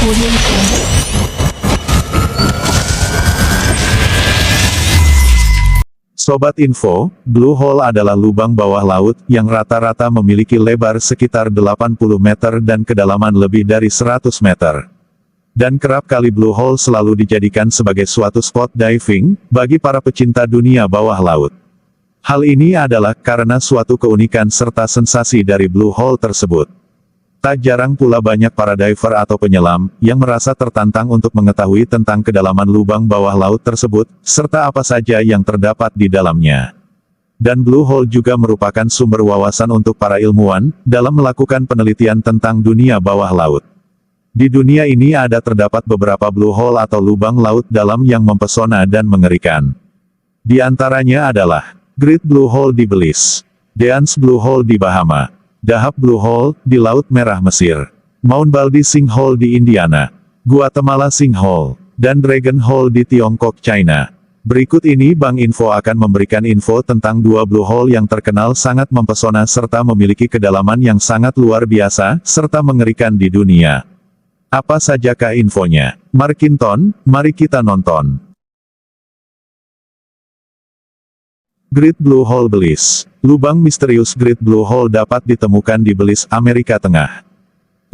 Audio Jungle. Sobat Info, Blue Hole adalah lubang bawah laut yang rata-rata memiliki lebar sekitar 80 meter dan kedalaman lebih dari 100 meter. Dan kerap kali Blue Hole selalu dijadikan sebagai suatu spot diving bagi para pecinta dunia bawah laut. Hal ini adalah karena suatu keunikan serta sensasi dari Blue Hole tersebut. Tak jarang pula banyak para diver atau penyelam yang merasa tertantang untuk mengetahui tentang kedalaman lubang bawah laut tersebut, serta apa saja yang terdapat di dalamnya. Dan Blue Hole juga merupakan sumber wawasan untuk para ilmuwan dalam melakukan penelitian tentang dunia bawah laut. Di dunia ini terdapat beberapa Blue Hole atau lubang laut dalam yang mempesona dan mengerikan. Di antaranya adalah Great Blue Hole di Belize, Deans Blue Hole di Bahama, Dahab Blue Hole di Laut Merah Mesir, Mount Baldy Sinkhole di Indiana, Guatemala Sinkhole, dan Dragon Hole di Tiongkok, China. Berikut ini Bank Info akan memberikan info tentang dua Blue Hole yang terkenal sangat mempesona serta memiliki kedalaman yang sangat luar biasa, serta mengerikan di dunia. Apa sajakah infonya? Markinton, mari kita nonton. Great Blue Hole Belize. Lubang misterius Great Blue Hole dapat ditemukan di Belize, Amerika Tengah.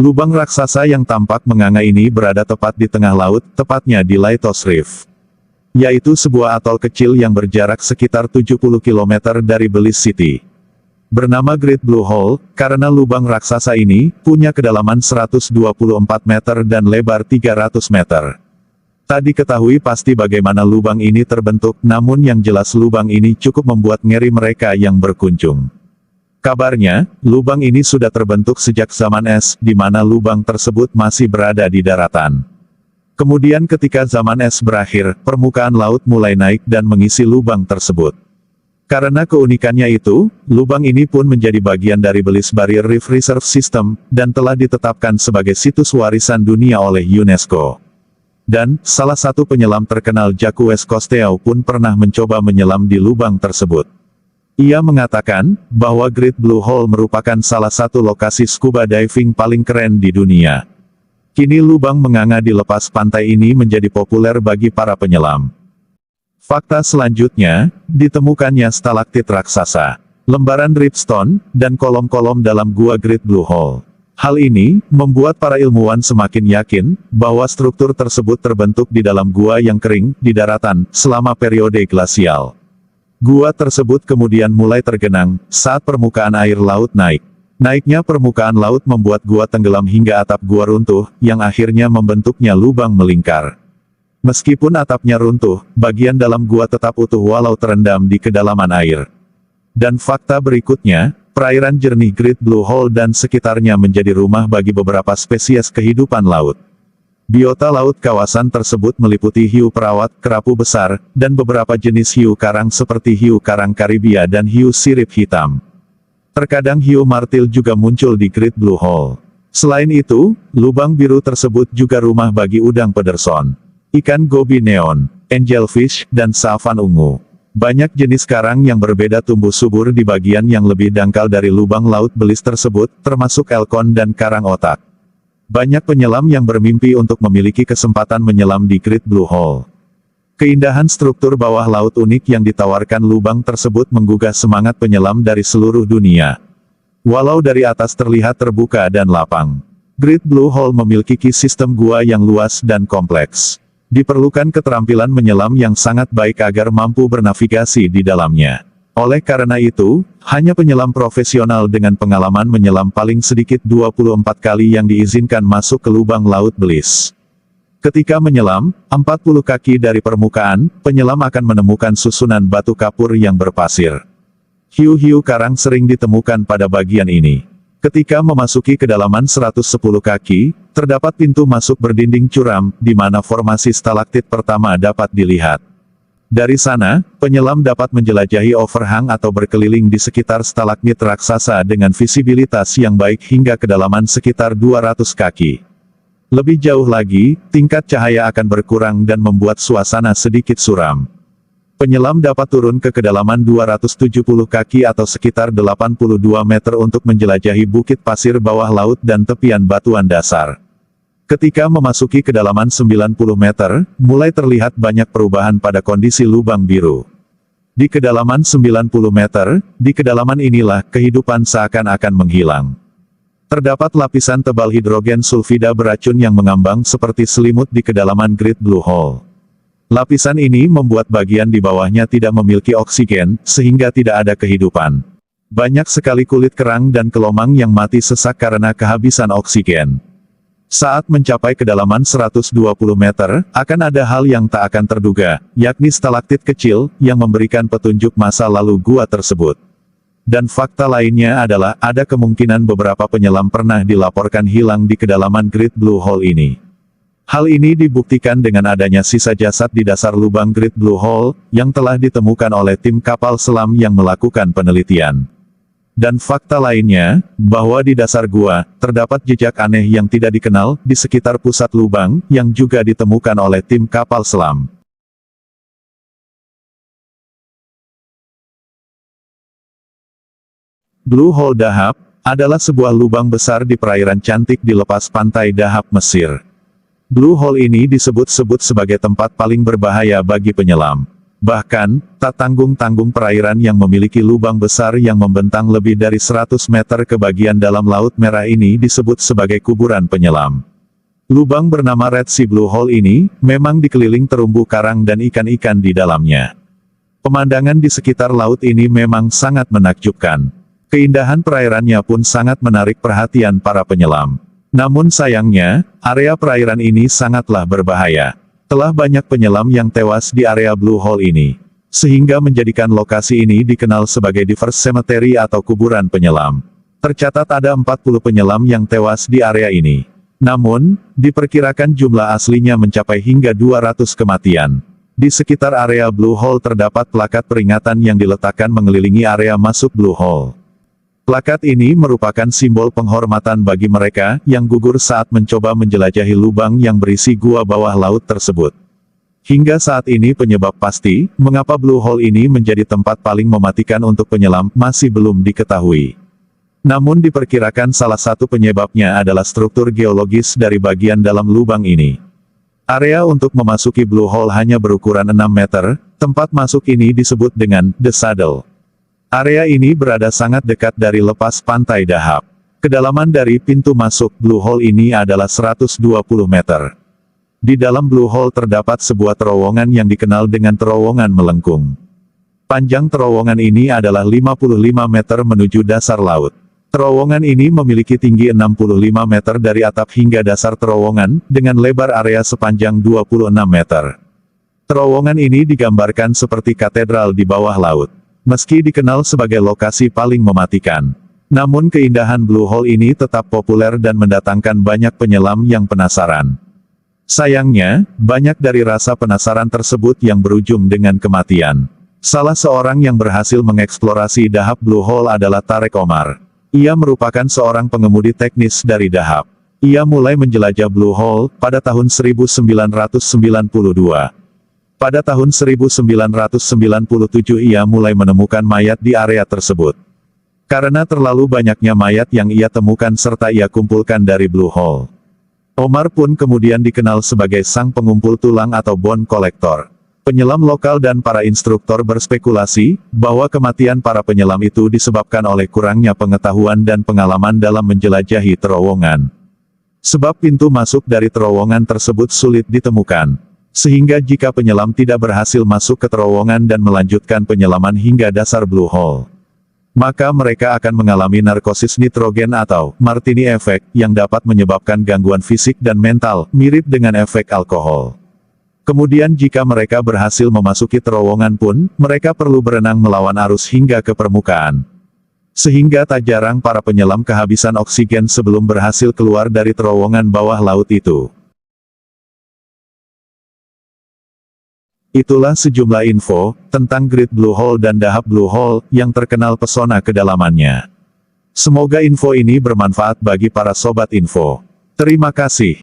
Lubang raksasa yang tampak menganga ini berada tepat di tengah laut, tepatnya di Lighthouse Reef, yaitu sebuah atol kecil yang berjarak sekitar 70 km dari Belize City. Bernama Great Blue Hole, karena lubang raksasa ini punya kedalaman 124 meter dan lebar 300 meter. Tak diketahui pasti bagaimana lubang ini terbentuk, namun yang jelas lubang ini cukup membuat ngeri mereka yang berkunjung. Kabarnya, lubang ini sudah terbentuk sejak zaman es, di mana lubang tersebut masih berada di daratan. Kemudian ketika zaman es berakhir, permukaan laut mulai naik dan mengisi lubang tersebut. Karena keunikannya itu, lubang ini pun menjadi bagian dari Belize Barrier Reef Reserve System, dan telah ditetapkan sebagai situs warisan dunia oleh UNESCO. Dan, salah satu penyelam terkenal Jacques Cousteau pun pernah mencoba menyelam di lubang tersebut. Ia mengatakan, bahwa Great Blue Hole merupakan salah satu lokasi scuba diving paling keren di dunia. Kini lubang menganga di lepas pantai ini menjadi populer bagi para penyelam. Fakta selanjutnya, ditemukannya stalaktit raksasa, lembaran dripstone, dan kolom-kolom dalam gua Great Blue Hole. Hal ini membuat para ilmuwan semakin yakin bahwa struktur tersebut terbentuk di dalam gua yang kering di daratan selama periode glasial. Gua tersebut kemudian mulai tergenang saat permukaan air laut naik. Naiknya permukaan laut membuat gua tenggelam hingga atap gua runtuh, yang akhirnya membentuknya lubang melingkar. Meskipun atapnya runtuh, bagian dalam gua tetap utuh walau terendam di kedalaman air. Dan fakta berikutnya, perairan jernih Great Blue Hole dan sekitarnya menjadi rumah bagi beberapa spesies kehidupan laut. Biota laut kawasan tersebut meliputi hiu perawat, kerapu besar, dan beberapa jenis hiu karang seperti hiu karang Karibia dan hiu sirip hitam. Terkadang hiu martil juga muncul di Great Blue Hole. Selain itu, lubang biru tersebut juga rumah bagi udang pederson, ikan gobi neon, angelfish, dan savan ungu. Banyak jenis karang yang berbeda tumbuh subur di bagian yang lebih dangkal dari lubang laut Belize tersebut, termasuk elkon dan karang otak. Banyak penyelam yang bermimpi untuk memiliki kesempatan menyelam di Great Blue Hole. Keindahan struktur bawah laut unik yang ditawarkan lubang tersebut menggugah semangat penyelam dari seluruh dunia. Walau dari atas terlihat terbuka dan lapang, Great Blue Hole memiliki sistem gua yang luas dan kompleks. Diperlukan keterampilan menyelam yang sangat baik agar mampu bernavigasi di dalamnya. Oleh karena itu, hanya penyelam profesional dengan pengalaman menyelam paling sedikit 24 kali yang diizinkan masuk ke lubang laut Belize. Ketika menyelam, 40 kaki dari permukaan, penyelam akan menemukan susunan batu kapur yang berpasir. Hiu-hiu karang sering ditemukan pada bagian ini. Ketika memasuki kedalaman 110 kaki, terdapat pintu masuk berdinding curam, di mana formasi stalaktit pertama dapat dilihat. Dari sana, penyelam dapat menjelajahi overhang atau berkeliling di sekitar stalagmit raksasa dengan visibilitas yang baik hingga kedalaman sekitar 200 kaki. Lebih jauh lagi, tingkat cahaya akan berkurang dan membuat suasana sedikit suram. Penyelam dapat turun ke kedalaman 270 kaki atau sekitar 82 meter untuk menjelajahi bukit pasir bawah laut dan tepian batuan dasar. Ketika memasuki kedalaman 90 meter, mulai terlihat banyak perubahan pada kondisi lubang biru. Di kedalaman 90 meter, di kedalaman inilah kehidupan seakan-akan menghilang. Terdapat lapisan tebal hidrogen sulfida beracun yang mengambang seperti selimut di kedalaman Great Blue Hole. Lapisan ini membuat bagian di bawahnya tidak memiliki oksigen, sehingga tidak ada kehidupan. Banyak sekali kulit kerang dan kelomang yang mati sesak karena kehabisan oksigen. Saat mencapai kedalaman 120 meter, akan ada hal yang tak akan terduga, yakni stalaktit kecil, yang memberikan petunjuk masa lalu gua tersebut. Dan fakta lainnya adalah, ada kemungkinan beberapa penyelam pernah dilaporkan hilang di kedalaman Great Blue Hole ini. Hal ini dibuktikan dengan adanya sisa jasad di dasar lubang Great Blue Hole, yang telah ditemukan oleh tim kapal selam yang melakukan penelitian. Dan fakta lainnya, bahwa di dasar gua, terdapat jejak aneh yang tidak dikenal, di sekitar pusat lubang, yang juga ditemukan oleh tim kapal selam. Blue Hole Dahab, adalah sebuah lubang besar di perairan cantik di lepas pantai Dahab, Mesir. Blue Hole ini disebut-sebut sebagai tempat paling berbahaya bagi penyelam. Bahkan, tak tanggung-tanggung perairan yang memiliki lubang besar yang membentang lebih dari 100 meter ke bagian dalam Laut Merah ini disebut sebagai kuburan penyelam. Lubang bernama Red Sea Blue Hole ini, memang dikeliling terumbu karang dan ikan-ikan di dalamnya. Pemandangan di sekitar laut ini memang sangat menakjubkan. Keindahan perairannya pun sangat menarik perhatian para penyelam. Namun sayangnya, area perairan ini sangatlah berbahaya. Telah banyak penyelam yang tewas di area Blue Hole ini, sehingga menjadikan lokasi ini dikenal sebagai Divers Cemetery atau kuburan penyelam. Tercatat ada 40 penyelam yang tewas di area ini. Namun, diperkirakan jumlah aslinya mencapai hingga 200 kematian. Di sekitar area Blue Hole terdapat plakat peringatan yang diletakkan mengelilingi area masuk Blue Hole. Plakat ini merupakan simbol penghormatan bagi mereka yang gugur saat mencoba menjelajahi lubang yang berisi gua bawah laut tersebut. Hingga saat ini penyebab pasti, mengapa Blue Hole ini menjadi tempat paling mematikan untuk penyelam, masih belum diketahui. Namun diperkirakan salah satu penyebabnya adalah struktur geologis dari bagian dalam lubang ini. Area untuk memasuki Blue Hole hanya berukuran 6 meter, tempat masuk ini disebut dengan The Saddle. Area ini berada sangat dekat dari lepas pantai Dahab. Kedalaman dari pintu masuk Blue Hole ini adalah 120 meter. Di dalam Blue Hole terdapat sebuah terowongan yang dikenal dengan terowongan melengkung. Panjang terowongan ini adalah 55 meter menuju dasar laut. Terowongan ini memiliki tinggi 65 meter dari atap hingga dasar terowongan, dengan lebar area sepanjang 26 meter. Terowongan ini digambarkan seperti katedral di bawah laut. Meski dikenal sebagai lokasi paling mematikan, namun keindahan Blue Hole ini tetap populer dan mendatangkan banyak penyelam yang penasaran. Sayangnya, banyak dari rasa penasaran tersebut yang berujung dengan kematian. Salah seorang yang berhasil mengeksplorasi Dahab Blue Hole adalah Tarek Omar. Ia merupakan seorang pengemudi teknis dari Dahab. Ia mulai menjelajah Blue Hole pada tahun 1992. Pada tahun 1997 ia mulai menemukan mayat di area tersebut. Karena terlalu banyaknya mayat yang ia temukan serta ia kumpulkan dari Blue Hole, Omar pun kemudian dikenal sebagai sang pengumpul tulang atau bone collector. Penyelam lokal dan para instruktur berspekulasi bahwa kematian para penyelam itu disebabkan oleh kurangnya pengetahuan dan pengalaman dalam menjelajahi terowongan. Sebab pintu masuk dari terowongan tersebut sulit ditemukan. Sehingga jika penyelam tidak berhasil masuk ke terowongan dan melanjutkan penyelaman hingga dasar Blue Hole, maka mereka akan mengalami narkosis nitrogen atau Martini Effect, yang dapat menyebabkan gangguan fisik dan mental, mirip dengan efek alkohol. Kemudian jika mereka berhasil memasuki terowongan pun, mereka perlu berenang melawan arus hingga ke permukaan. Sehingga tak jarang para penyelam kehabisan oksigen sebelum berhasil keluar dari terowongan bawah laut itu. Itulah sejumlah info tentang Great Blue Hole dan Dahab Blue Hole yang terkenal pesona kedalamannya. Semoga info ini bermanfaat bagi para sobat info. Terima kasih.